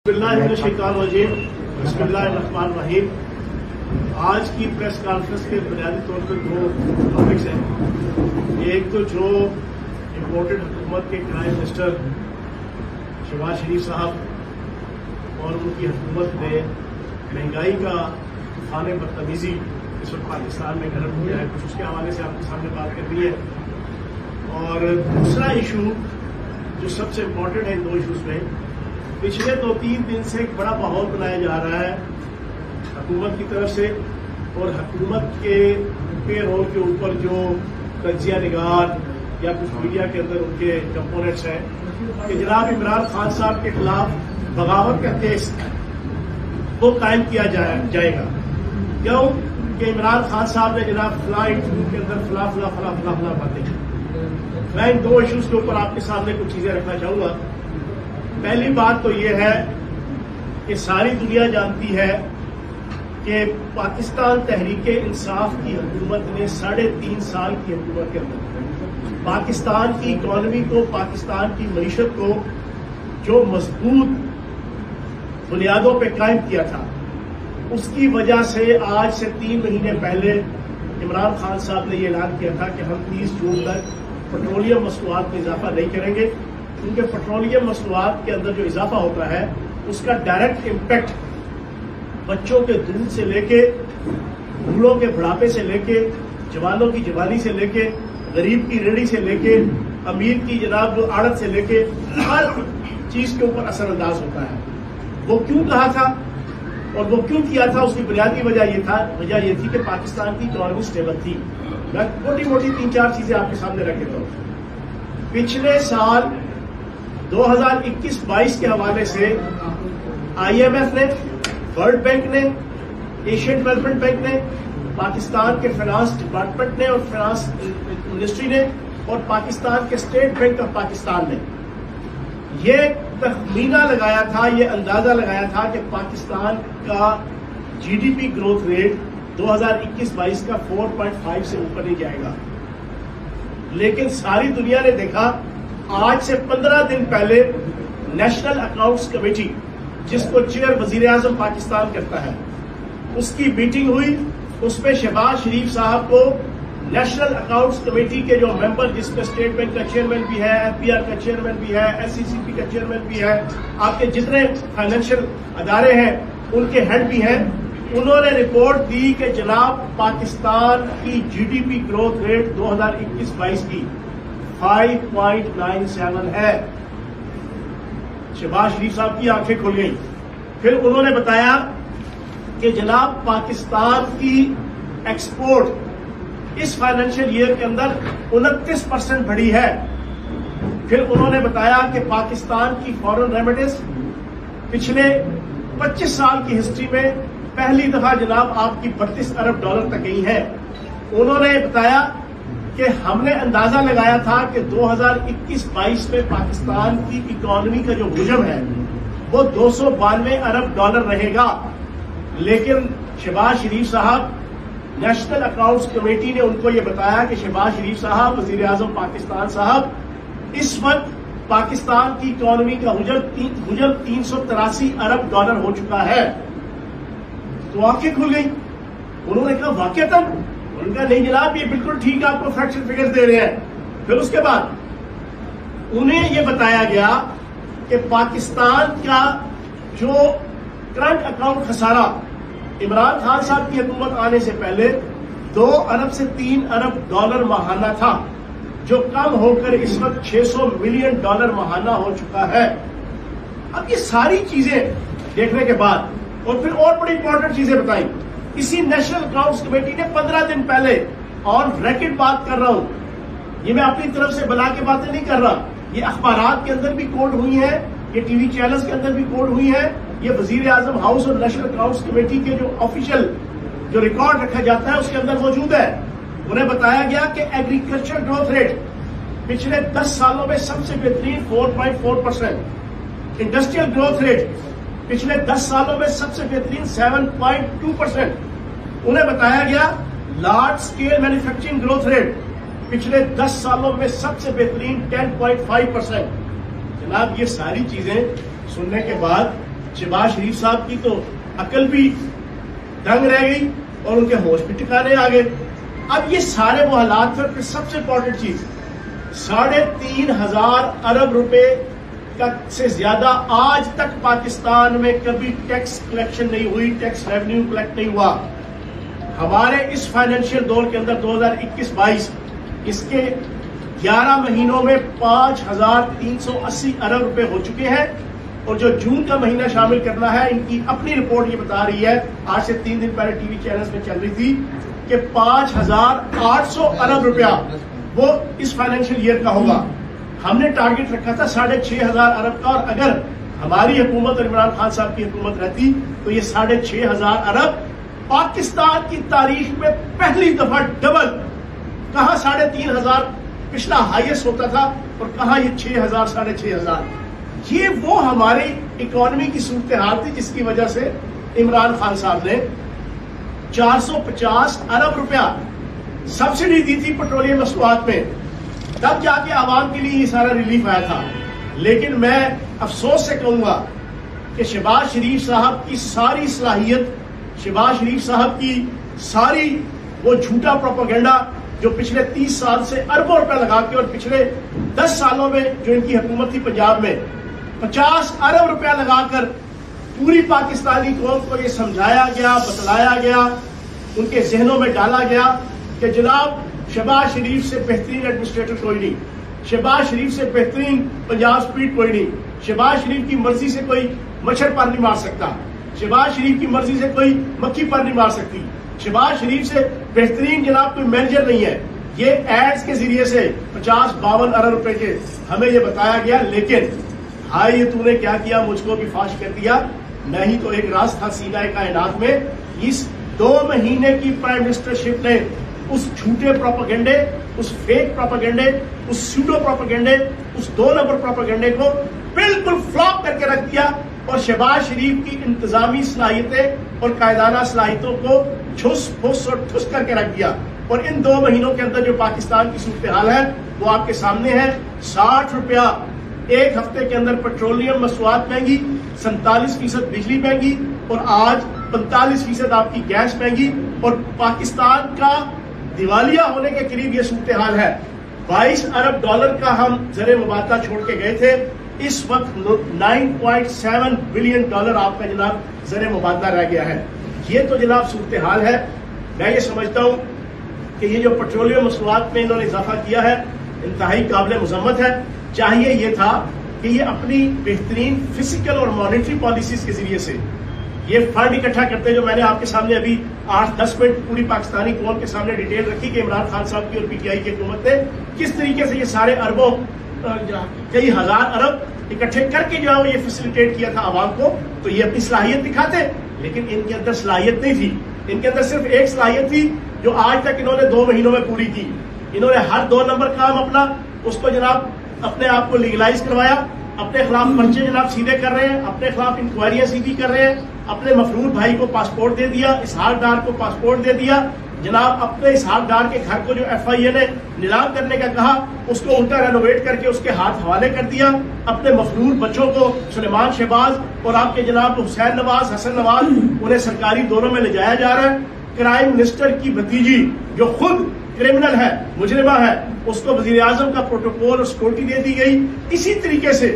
बिस्मिल्लाहिर्रहमानिर्रहीम। आज की प्रेस कॉन्फ्रेंस के बुनियादी तौर पर दो टॉपिक्स हैं। एक तो जो इम्पोर्टेड हुकूमत के प्राइम मिनिस्टर शहबाज शरीफ साहब और उनकी हुकूमत ने महंगाई का तूफान बदतमीजी इस वक्त पाकिस्तान में गर्म हो गया है, कुछ उसके हवाले से आपके सामने बात करनी है। और दूसरा इशू जो सबसे इम्पोर्टेंट है इन दो इशूज में, पिछले 2-3 दिन से एक बड़ा माहौल बनाया जा रहा है हुकूमत की तरफ से और हुकूमत के पेरोल के ऊपर जो तज्जिया निगार या कुछ मीडिया के अंदर उनके कंपोनेंट्स हैं कि जनाब इमरान खान साहब के खिलाफ बगावत का केस वो कायम किया जाएगा। क्यों कि इमरान खान साहब ने जनाब फला इंटरव्यू के अंदर फला बातें की। मैं इन दो इशूज के ऊपर आपके सामने कुछ चीजें रखना चाहूंगा। पहली बात तो ये है कि सारी दुनिया जानती है कि पाकिस्तान तहरीके इंसाफ की हुकूमत ने 3.5 साल की हुकूमत के अंदर पाकिस्तान की इकॉनमी को, पाकिस्तान की मईशत को जो मजबूत बुनियादों पे कायम किया था, उसकी वजह से आज से 3 महीने पहले इमरान खान साहब ने ये ऐलान किया था कि हम 30 जून तक पेट्रोलियम मसनूआत में इजाफा नहीं करेंगे, क्योंकि पेट्रोलियम मसनूआत के अंदर जो इजाफा होता है उसका डायरेक्ट इम्पैक्ट बच्चों के दूध से लेके, बूढ़ों के बुढ़ापे से लेके, जवानों की जवानी से लेके, गरीब की रेहड़ी से लेके, अमीर की जनाब जो आड़त से लेके हर चीज के ऊपर असरअंदाज होता है। वो क्यों कहा था और वो क्यों किया था, उसकी बुनियादी वजह ये थी कि पाकिस्तान की इकॉनमी स्टेबल थी। मैं मोटी मोटी 3-4 चीजें आपके सामने रख देता हूं। पिछले साल 2021-22 के हवाले से IMF ने, वर्ल्ड बैंक ने, एशियन डेवलपमेंट बैंक ने, पाकिस्तान के फाइनेंस डिपार्टमेंट ने और फाइनेंस मिनिस्ट्री ने और पाकिस्तान के स्टेट बैंक ऑफ पाकिस्तान ने ये तखमीना लगाया था, ये अंदाजा लगाया था कि पाकिस्तान का GDP ग्रोथ रेट 2021-22 का 4.5 से ऊपर नहीं जाएगा। लेकिन सारी दुनिया ने देखा, आज से 15 दिन पहले नेशनल अकाउंट्स कमेटी, जिसको चेयर वजीर आजम पाकिस्तान करता है, उसकी मीटिंग हुई। उसमें शहबाज शरीफ साहब को नेशनल अकाउंट्स कमेटी के जो मेंबर, जिसमें स्टेट बैंक का चेयरमैन भी है, FPR का चेयरमैन भी है, SCCP का चेयरमैन भी है, आपके जितने फाइनेंशियल अदारे हैं उनके हेड भी हैं, उन्होंने रिपोर्ट दी कि जनाब पाकिस्तान की GDP ग्रोथ रेट 2021-22 की 5.97 है। शहबाज शरीफ साहब की आंखें खुल गई। फिर उन्होंने बताया कि जनाब पाकिस्तान की एक्सपोर्ट इस फाइनेंशियल ईयर के अंदर 29% बढ़ी है। फिर उन्होंने बताया कि पाकिस्तान की फॉरेन रेमिटेंस पिछले 25 साल की हिस्ट्री में पहली दफा जनाब आपकी $32 अरब तक गई है। उन्होंने बताया कि हमने अंदाजा लगाया था कि 2021-22 में पाकिस्तान की इकॉनमी का जो हुजम है वो $292 अरब रहेगा। लेकिन शहबाज शरीफ साहब, नेशनल अकाउंट्स कमेटी ने उनको ये बताया कि शहबाज शरीफ साहब, वजीर आजम पाकिस्तान साहब, इस वक्त पाकिस्तान की इकॉनमी का हुजम $383 अरब हो चुका है। तो आंखें खुल गई। उन्होंने कहा वाकईतन? उनका नहीं जनाब, ये बिल्कुल ठीक आपको फैक्ट फिगर्स दे रहे हैं। फिर उसके बाद उन्हें ये बताया गया कि पाकिस्तान का जो करंट अकाउंट खसारा इमरान खान साहब की हुकूमत आने से पहले 2 अरब से 3 अरब डॉलर महाना था, जो कम होकर इस वक्त $600 मिलियन महाना हो चुका है। अब ये सारी चीजें देखने के बाद और फिर और बड़ी इंपॉर्टेंट चीजें बताई इसी नेशनल अकाउंट्स कमेटी ने 15 दिन पहले। ऑन रैकेट बात कर रहा हूं, ये मैं अपनी तरफ से बना के बातें नहीं कर रहा, ये अखबारात के अंदर भी कोट हुई है, ये टीवी चैनल्स के अंदर भी कोट हुई है, ये वजीर आजम हाउस और नेशनल अकाउंट्स कमेटी के जो ऑफिशियल जो रिकॉर्ड रखा जाता है उसके अंदर मौजूद है। उन्हें बताया गया कि एग्रीकल्चर ग्रोथ रेट पिछले 10 सालों में सबसे बेहतरीन 4.4%, इंडस्ट्रियल ग्रोथ रेट पिछले 10 सालों में सबसे बेहतरीन 7.2%। उन्हें बताया गया large scale manufacturing growth rate पिछले 10 सालों में सबसे बेहतरीन 10.5%। जनाब ये सारी चीजें सुनने के बाद शहबाज शरीफ साहब की तो अकल भी दंग रह गई और उनके होश भी ठिकाने आ गए। अब ये सारे वो हालात थे। फिर सबसे इंपॉर्टेंट चीज, 3,500 अरब रुपए का से ज्यादा आज तक पाकिस्तान में कभी टैक्स कलेक्शन नहीं हुई, टैक्स रेवेन्यू कलेक्ट नहीं हुआ। हमारे इस फाइनेंशियल दौर के अंदर 2021-22 इसके 11 महीनों में 5,380 अरब रुपए हो चुके हैं, और जो जून का महीना शामिल करना है, इनकी अपनी रिपोर्ट ये बता रही है, आज से 3 दिन पहले टीवी चैनल्स में चल रही थी कि 5,800 अरब रुपया वो इस फाइनेंशियल ईयर का होगा। हमने टारगेट रखा था 6,500 अरब का, और अगर हमारी हुकूमत और इमरान खान साहब की हुकूमत रहती तो ये 6,500 अरब पाकिस्तान की तारीख में पहली दफा डबल, कहां 3,500 पिछला हाईएस्ट होता था और कहां ये 6,000 6,500। ये वो हमारी इकोनॉमी की सूरत हाल थी जिसकी वजह से इमरान खान साहब ने 450 अरब रुपया सब्सिडी दी थी पेट्रोलियम मसनूआत में, तब जाके आवाम के लिए ये सारा रिलीफ आया था। लेकिन मैं अफसोस से कहूंगा कि शहबाज शरीफ साहब की सारी सलाहियत, शहबाज शरीफ साहब की सारी वो झूठा प्रोपेगेंडा जो पिछले 30 साल से अरबों रुपए लगा के, और पिछले 10 सालों में जो इनकी हुकूमत थी पंजाब में 50 अरब रुपया लगाकर पूरी पाकिस्तानी कौम को ये समझाया गया, बतलाया गया, उनके जहनों में डाला गया कि जनाब शहबाज शरीफ से बेहतरीन एडमिनिस्ट्रेटर कोई नहीं, शहबाज शरीफ से बेहतरीन पंजाब स्पीड कोई नहीं, शहबाज शरीफ की मर्जी से कोई मच्छर पर नहीं मार सकता, शहबाज शरीफ की मर्जी से कोई मक्खी पर नहीं मार सकती, शहबाज शरीफ से बेहतरीन जनाब कोई मैनेजर नहीं है। ये एड्स के जरिए से 50-52 अरब रुपए के हमें ये बताया गया। लेकिन हाय ये तूने क्या किया, मुझको भी फाश कर दिया। मैं ही तो एक राज था सीनाए कायनात में। इस 2 महीने की प्राइम मिनिस्टरशिप ने उस झूठे प्रोपेगेंडे, उस फेक प्रोपेगेंडे, उस सूडो प्रोपेगेंडे, उस 2 नंबर प्रोपेगेंडे को बिल्कुल फ्लॉप करके रख दिया, और शहबाज शरीफ की इंतजामी सलाहियतें और कायदाना सलाहियतों को झुस फुस और ठुस करके रख दिया। और इन 2 महीनों के अंदर जो पाकिस्तान की सूरत हाल है वो आपके सामने है। 60 रुपया एक हफ्ते के अंदर पेट्रोलियम मसनूआत महंगी, 47% बिजली महंगी, और आज 45% आपकी गैस महंगी, और पाकिस्तान का दिवालिया होने के करीब ये सूरत हाल है। 22 अरब डॉलर का हम ज़र मुबादला छोड़ के गए थे, इस वक्त 9.7 बिलियन डॉलर आपका जनाब ज़र मुबादला रह गया है। ये तो जनाब सूरत हाल है। मैं ये समझता हूँ कि ये जो पेट्रोलियम मसनूआत में इन्होंने इजाफा किया है इंतहाई काबिल मजम्मत है। चाहिए ये था कि ये अपनी बेहतरीन फिजिकल और मॉनेटरी पॉलिसीज के जरिए से ये फंड इकट्ठा करते, जो मैंने आपके सामने अभी 8-10 मिनट पूरी पाकिस्तानी कौम के सामने डिटेल रखी कि इमरान खान साहब की और पीटीआई की हुकूमत ने किस तरीके से ये सारे अरबों कई हजार अरब इकट्ठे करके जो है वो ये फैसिलिटेट किया था आवाम को। तो ये अपनी सलाहियत दिखाते, लेकिन इनके अंदर सलाहियत नहीं थी। इनके अंदर सिर्फ एक सलाहियत थी जो आज तक इन्होंने 2 महीनों में पूरी की। इन्होंने हर 2 नंबर काम अपना उसको जनाब अपने आप को लीगलाइज करवाया, अपने खिलाफ पर्चे जनाब सीधे कर रहे हैं, अपने खिलाफ इंक्वायरियां सीधी कर रहे हैं, अपने मफरूद भाई को पासपोर्ट दे दिया, इसहाक डार को पासपोर्ट दे दिया जनाब, अपने इसहाक डार के घर को जो FIA ने नीलाम करने का कहा उसको उल्टा रेनोवेट करके उसके हाथ हवाले कर दिया। अपने मफरूद बच्चों को सुलेमान शहबाज और आपके जनाब हुसैन नवाज, हसन नवाज, उन्हें सरकारी दौरों में ले जाया जा रहा है। क्राइम मिनिस्टर की भतीजी जो खुद क्रिमिनल है, मुजरिमा है, उसको वजीर आजम का प्रोटोकॉल और सिक्योरिटी दे दी गई। इसी तरीके से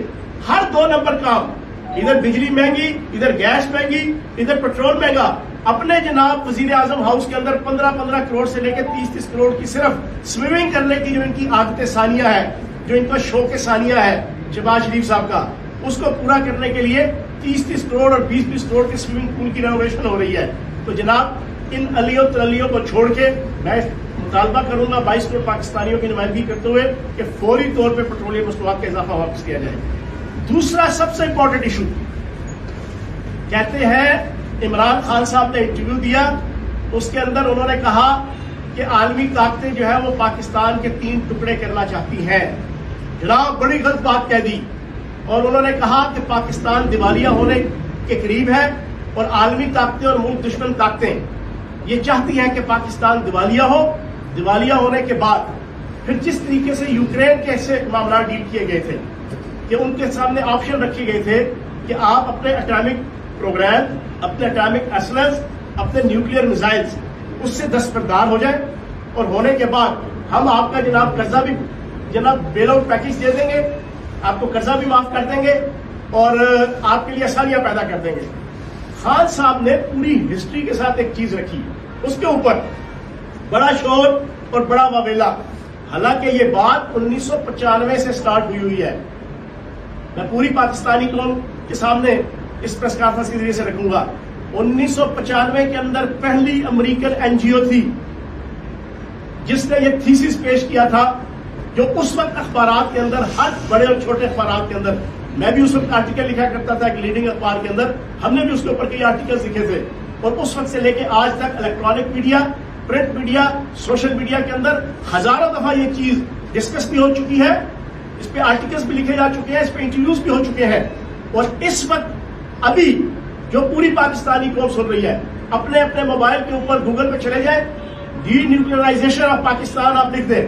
हर 2 नंबर काम, इधर बिजली महंगी, इधर गैस महंगी, इधर पेट्रोल महंगा। अपने जनाब वजीर आजम हाउस के अंदर 15-15 करोड़ से लेकर 30-30 करोड़ की सिर्फ स्विमिंग करने की जो इनकी आदतें सानिया है, जो इनका शौक सानिया है शहबाज शरीफ साहब का, उसको पूरा करने के लिए 30-30 करोड़ और 20-20 करोड़ के स्विमिंग पूल की रेनोवेशन हो रही है। तो जनाब इन अलियों तलियों को छोड़ के मैं मुतालबा करूंगा 22 करोड़ पाकिस्तानियों की नुमाइंदगी करते हुए कि फौरी तौर पर पेट्रोलियम मसनूआत का इजाफा वापस किया जाए। दूसरा सबसे इंपॉर्टेंट इशू, कहते हैं इमरान खान साहब ने इंटरव्यू दिया, उसके अंदर उन्होंने कहा कि आलमी ताकतें जो है वो पाकिस्तान के 3 टुकड़े करना चाहती हैं। जनाब बड़ी गलत बात कह दी, और उन्होंने कहा कि पाकिस्तान दिवालिया होने के करीब है और आलमी ताकतें और मुल्क दुश्मन ताकतें ये चाहती हैं कि पाकिस्तान दिवालिया हो। दिवालिया होने के बाद फिर जिस तरीके से यूक्रेन के ऐसे मामला डील किए गए थे कि उनके सामने ऑप्शन रखे गए थे کہ آپ اپنے اٹامک پروگرام، اپنے اٹامک اسلحے، اپنے نیوکلیئر میزائلز اس سے دستبردار ہو جائیں، اور ہونے کے بعد ہم آپ کا جناب قرضہ بھی جناب بیل آؤٹ پیکج دے دیں گے، آپ کو قرضہ بھی معاف کر دیں گے اور آپ کے لیے آسانیاں پیدا کر دیں گے۔ خان صاحب نے پوری ہسٹری کے ساتھ ایک چیز رکھی، اس کے اوپر بڑا شور اور بڑا واویلا، حالانکہ یہ بات 1995 سے سٹارٹ ہوئی ہے۔ میں پوری پاکستانی قوم کے سامنے اس پریس کانفرنس کے ذریعے سے رکھوں گا، 1995 کے اندر پہلی امریکن این جی او تھی جس نے یہ تھیسس پیش کیا تھا، جو اس وقت اخبارات کے اندر، ہر بڑے اور چھوٹے اخبارات کے اندر، میں بھی اس وقت آرٹیکل لکھا کرتا تھا ایک لیڈنگ اخبار کے اندر، ہم نے بھی اس کے اوپر کئی آرٹیکلز لکھے تھے، اور اس وقت سے لے کے آج تک electronic media, print media, social media کے اندر ہزاروں دفعہ یہ چیز ڈسکس بھی ہو چکی ہے، اس پہ آرٹیکلز بھی لکھے جا چکے ہیں، اس پہ انٹرویوز بھی ہو چکے ہیں، اور اس وقت ابھی جو پوری پاکستانی قوم سن رہی ہے، اپنے اپنے موبائل کے اوپر گوگل پہ چلے جائیں، ڈی نیوکلیئرائزیشن آف پاکستان آپ لکھ دیں،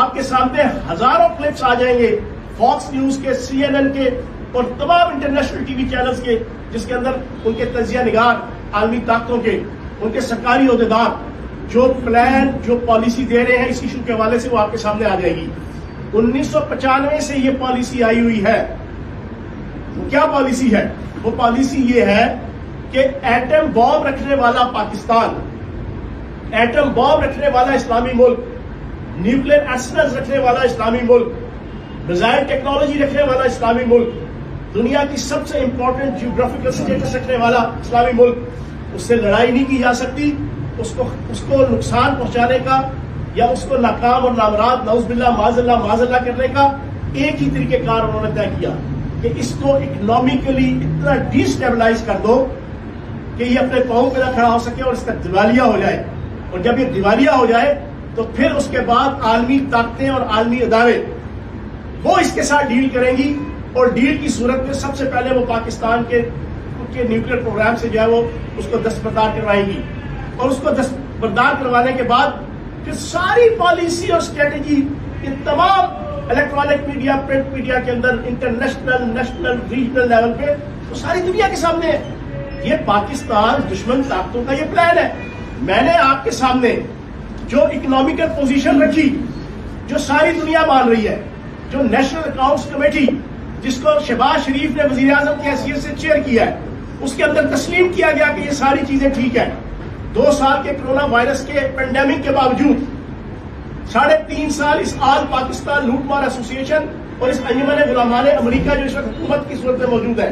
آپ کے سامنے ہزاروں کلپس آ جائیں گے، فاکس نیوز کے، سی این این کے اور تمام انٹرنیشنل ٹی وی چینلز کے، جس کے اندر ان کے تجزیہ نگار عالمی طاقتوں کے، ان کے سرکاری عہدیدار جو پلان، جو پالیسی دے رہے ہیں اس ایشو کے حوالے سے، وہ آپ کے سامنے آ جائے گی۔ 1995 سے یہ پالیسی آئی ہوئی ہے۔ وہ کیا پالیسی ہے؟ وہ پالیسی یہ ہے کہ ایٹم بام رکھنے والا پاکستان، ایٹم بام رکھنے والا اسلامی ملک، نیوکلیئر ایسلحے رکھنے والا اسلامی ملک، میزائل ٹیکنالوجی رکھنے والا اسلامی ملک، دنیا کی سب سے امپورٹنٹ جیوگرافیکل اسٹیٹس رکھنے والا اسلامی ملک، اس سے لڑائی نہیں کی جا سکتی، اس کو نقصان پہنچانے کا یا اس کو ناکام اور نامراد، نعوذ باللہ معاذ اللہ کرنے کا ایک ہی طریقہ کار انہوں نے طے کیا کہ اس کو اکنامیکلی اتنا ڈی اسٹیبلائز کر دو کہ یہ اپنے پاؤں پہ نہ کھڑا ہو سکے اور اس کا دیوالیہ ہو جائے، اور جب یہ دیوالیہ ہو جائے تو پھر اس کے بعد عالمی طاقتیں اور عالمی ادارے وہ اس کے ساتھ ڈیل کریں گی، اور ڈیل کی صورت میں سب سے پہلے وہ پاکستان کے نیوکلیئر پروگرام سے جو ہے وہ اس کو دستبردار کروائیں گی، اور اس کو دستبردار کروانے کے بعد پھر ساری پالیسی اور اسٹریٹجی ان تمام الیکٹرانک میڈیا، پرنٹ میڈیا کے اندر، انٹرنیشنل، نیشنل، ریجنل لیول پہ وہ ساری دنیا کے سامنے ہے۔ یہ پاکستان دشمن طاقتوں کا یہ پلان ہے۔ میں نے آپ کے سامنے جو اکنامیکل پوزیشن رکھی، جو ساری دنیا مان رہی ہے، جو نیشنل اکاؤنٹس کمیٹی جس کو شہباز شریف نے وزیر اعظم کی حیثیت سے چیئر کیا ہے، اس کے اندر تسلیم کیا گیا کہ یہ ساری چیزیں ٹھیک ہیں۔ 2 سال کے کرونا وائرس کے پینڈیمک کے باوجود 3.5 سال اس آل پاکستان لوٹ مار ایسوسی ایشن اور اس انجمن غلامان امریکہ جو اس وقت حکومت کی صورت میں موجود ہے،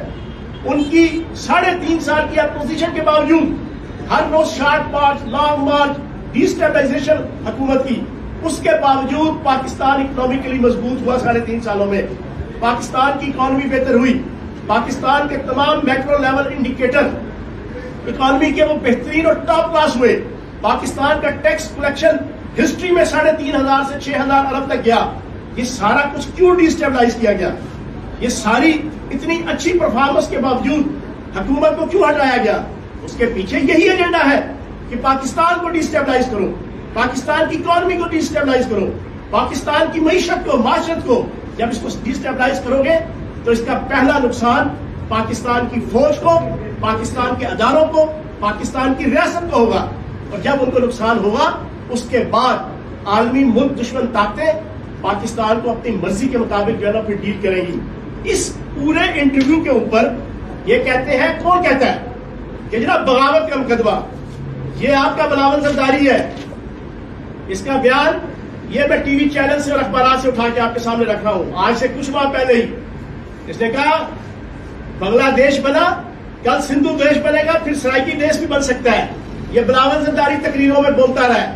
ان کی 3.5 سال کی اپوزیشن کے باوجود ہر روز short march, long march, destabilization حکومت کی، اس کے باوجود پاکستان اکنامیکلی مضبوط ہوا 3.5 سالوں میں۔ پاکستان کی اکانومی بہتر ہوئی، پاکستان کے تمام میکرو لیول انڈیکیٹر اکانومی کے وہ بہترین اور ٹاپ کلاس ہوئے۔ پاکستان کا ٹیکس کلیکشن ہسٹری میں 3,500 سے 6,000 ارب تک گیا۔ یہ سارا کچھ کیوں ڈی اسٹیبلائز کیا گیا؟ یہ ساری اتنی اچھی پرفارمنس کے باوجود حکومت کو کیوں ہٹایا گیا؟ اس کے پیچھے یہی ایجنڈا ہے کہ پاکستان کو ڈی اسٹیبلائز کرو، پاکستان کی اکانومی کو ڈی اسٹیبلائز کرو، پاکستان کی معیشت کو، معاشرت کو۔ جب اس کو ڈی اسٹیبلائز کرو گے تو اس کا پہلا نقصان پاکستان کی فوج کو، پاکستان کے اداروں کو، پاکستان کی ریاست کو ہوگا، اور جب ان کو نقصان ہوگا اس کے بعد عالمی ملک دشمن طاقتیں پاکستان کو اپنی مرضی کے مطابق جو ہے نا پھر ڈیل کریں گی۔ اس پورے انٹرویو کے اوپر یہ کہتے ہیں، کون کہتا ہے کہ جناب بغاوت کا مقدمہ، یہ آپ کا بلاول زرداری ہے، اس کا بیان یہ میں ٹی وی چینل سے اور اخبارات سے اٹھا کے آپ کے سامنے رکھ رہا ہوں۔ آج سے کچھ ماہ پہلے ہی اس نے کہا بنگلہ دیش بنا، کل سندھو دیش بنے گا، پھر سرائکی دیش بھی بن سکتا ہے۔ یہ بلاول زرداری تقریروں میں بولتا رہا ہے۔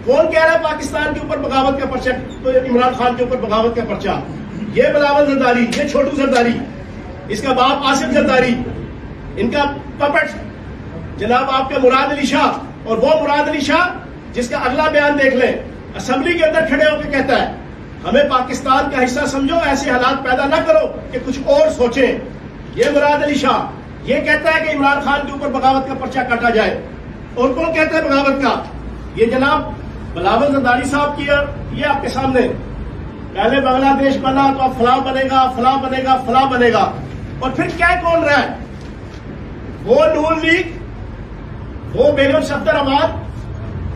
کون کہہ رہا ہے پاکستان کے اوپر بغاوت کا پرچہ، عمران خان کے اوپر بغاوت کا پرچہ؟ یہ بلاول زرداری، یہ چھوٹو زرداری، اس کا باپ آصف زرداری، ان کا پپٹ جناب آپ کا مراد علی شاہ، اور وہ مراد علی شاہ جس کا اگلا بیان دیکھ لیں، اسمبلی کے اندر کھڑے ہو کے کہتا ہے ہمیں پاکستان کا حصہ سمجھو، ایسے حالات پیدا نہ کرو کہ کچھ اور سوچیں۔ یہ مراد علی شاہ یہ کہتا ہے کہ عمران خان کے اوپر بغاوت کا پرچہ کاٹا جائے۔ اور کون کہتا ہے بغاوت کا؟ یہ جناب بلاول زرداری صاحب کی، یہ آپ کے سامنے، پہلے بنگلہ دیش بنا تو اب فلاں بنے گا، فلاں بنے گا، فلاں بنے گا۔ اور پھر کیا کون رہا ہے؟ وہ نون لیگ، وہ بیگم صفدر امان،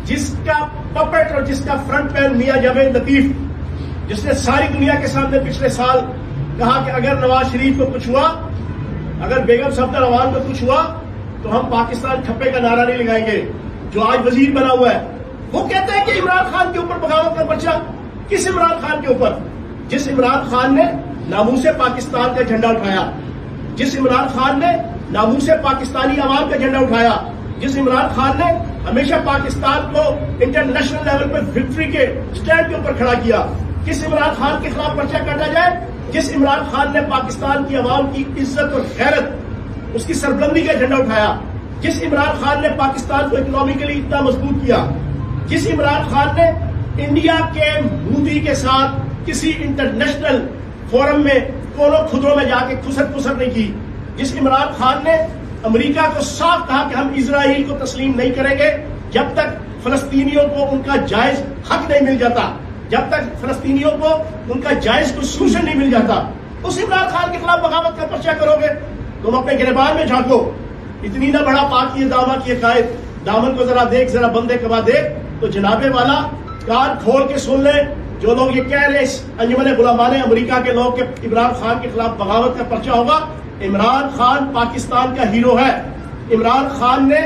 جس کا پپٹ اور جس کا فرنٹ پین میاں جاوید لطیف، جس نے ساری دنیا کے سامنے پچھلے سال کہا کہ اگر نواز شریف کو کچھ ہوا، اگر بیگم صفدر امان کو کچھ ہوا تو ہم پاکستان کھپے کا نعرہ نہیں لگائیں گے، جو آج وزیر بنا ہوا ہے، وہ کہتا ہے کہ عمران خان کے اوپر بغاوت کا پرچہ۔ کس عمران خان کے اوپر؟ جس عمران خان نے ناموس پاکستان کا جھنڈا اٹھایا، جس عمران خان نے ناموس پاکستانی عوام کا جھنڈا اٹھایا، جس عمران خان نے ہمیشہ پاکستان کو انٹرنیشنل لیول پر وکٹری کے سٹینڈ کے اوپر کھڑا کیا۔ کس عمران خان کے خلاف پرچہ کاٹا جائے؟ جس عمران خان نے پاکستان کی عوام کی عزت اور غیرت، اس کی سربلندی کا جھنڈا اٹھایا، جس عمران خان نے پاکستان کو اکنامکلی اتنا مضبوط کیا، جس عمران خان نے انڈیا کے مودی کے ساتھ کسی انٹرنیشنل فورم میں کونوں خدروں میں جا کے کھسر پسر نہیں کی، جس عمران خان نے امریکہ کو صاف کہا کہ ہم اسرائیل کو تسلیم نہیں کریں گے جب تک فلسطینیوں کو ان کا جائز حق نہیں مل جاتا، جب تک فلسطینیوں کو ان کا جائز سولوشن نہیں مل جاتا، اس عمران خان کے خلاف بغاوت کا پرچہ کرو گے؟ تم اپنے گریبان میں جھانکو، اتنی نہ بڑا پاک یہ دامہ کی قائد، دامن کو ذرا دیکھ، ذرا بندے کبا دیکھ۔ تو جناب والا کان کھول کے سن لیں، جو لوگ یہ کہہ رہے اس انجمن غلامان امریکہ کے لوگ کہ عمران خان کے خلاف بغاوت کا پرچہ ہوگا، عمران خان پاکستان کا ہیرو ہے۔ عمران خان نے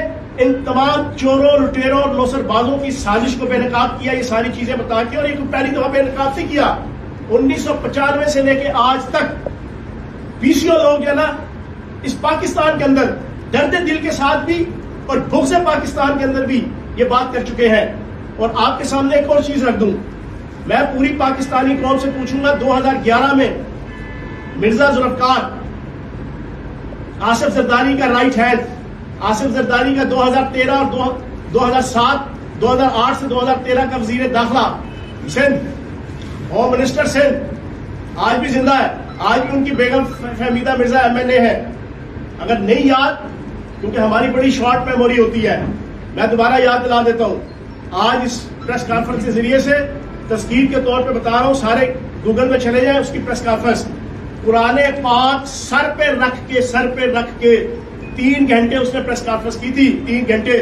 ان تمام چوروں، لٹیروں اور نوسر بازوں کی سازش کو بے نقاب کیا، یہ ساری چیزیں بتا کے، اور یہ پہلی دفعہ بے نقاب سے کیا۔ 1995 سے لے کے آج تک PCO لوگ جو ہے نا اس پاکستان کے اندر درد دل کے ساتھ بھی اور بغض پاکستان کے اندر بھی یہ بات کر چکے ہیں۔ اور آپ کے سامنے ایک اور چیز رکھ دوں، میں پوری پاکستانی قوم سے پوچھوں گا، 2011 میں مرزا ذوالفقار، آصف زرداری کا رائٹ ہینڈ، آصف زرداری کا 2013 اور 2008 سے 2013 کا وزیر داخلہ سندھ، ہوم منسٹر سندھ، آج بھی زندہ ہے، آج بھی ان کی بیگم فہمیدہ مرزا MNA ہے۔ اگر نہیں یاد، کیونکہ ہماری بڑی شارٹ میموری ہوتی ہے، میں دوبارہ یاد دلا دیتا ہوں۔ آج اس پریس کانفرنس کے ذریعے سے تذکیر کے طور پہ بتا رہا ہوں، سارے گوگل میں چلے جائیں، اس کی پریس کانفرنس قرآن پاک سر پہ رکھ کے 3 گھنٹے اس نے پریس کانفرنس کی تھی۔ 3 گھنٹے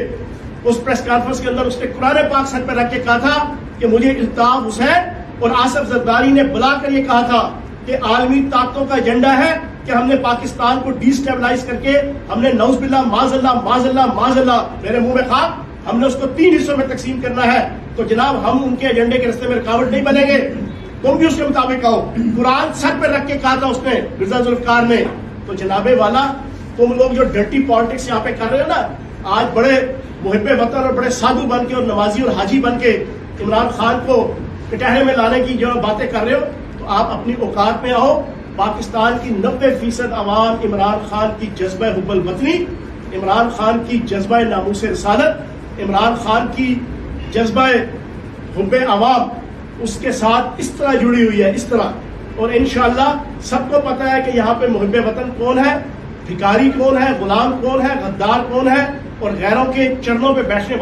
اس پریس کانفرنس کے اندر اس نے قرآن پاک سر پہ رکھ کے کہا تھا کہ مجھے الطاف حسین اور آصف زرداری نے بلا کر یہ کہا تھا کہ عالمی طاقتوں کا ایجنڈا ہے کہ ہم نے پاکستان کو ڈی اسٹیبلائز کر کے، ہم نے نعوذ باللہ معاذ اللہ میرے منہ میں خاک، ہم نے اس کو 3 حصوں میں تقسیم کرنا ہے۔ تو جناب ہم ان کے ایجنڈے کے راستے میں رکاوٹ نہیں بنیں گے، تم بھی اس کے مطابق کہو۔ قرآن سر پہ رکھ کے کہا تھا اس نے، مرزا ذوالفقار نے۔ تو جناب والا تم لوگ جو ڈرٹی پالیٹکس یہاں پہ کر رہے ہو نا، آج بڑے محب وطن اور بڑے سادھو بن کے اور نمازی اور حاجی بن کے عمران خان کو کٹہرے میں لانے کی جو باتیں کر رہے ہو، تو آپ اپنی اوقات میں آؤ۔ پاکستان کی 90% عوام عمران خان کی جذبہ حب الوطنی، عمران خان کی جذبہ ناموس رسالت، عمران خان کی جذبہ حب عوام اس کے ساتھ اس طرح جڑی ہوئی ہے، اس طرح۔ اور انشاءاللہ سب کو پتہ ہے کہ یہاں پہ محب وطن کون ہے، بھکاری کون ہے، غلام کون ہے، غدار کون ہے، اور غیروں کے چرنوں پہ بیٹھنے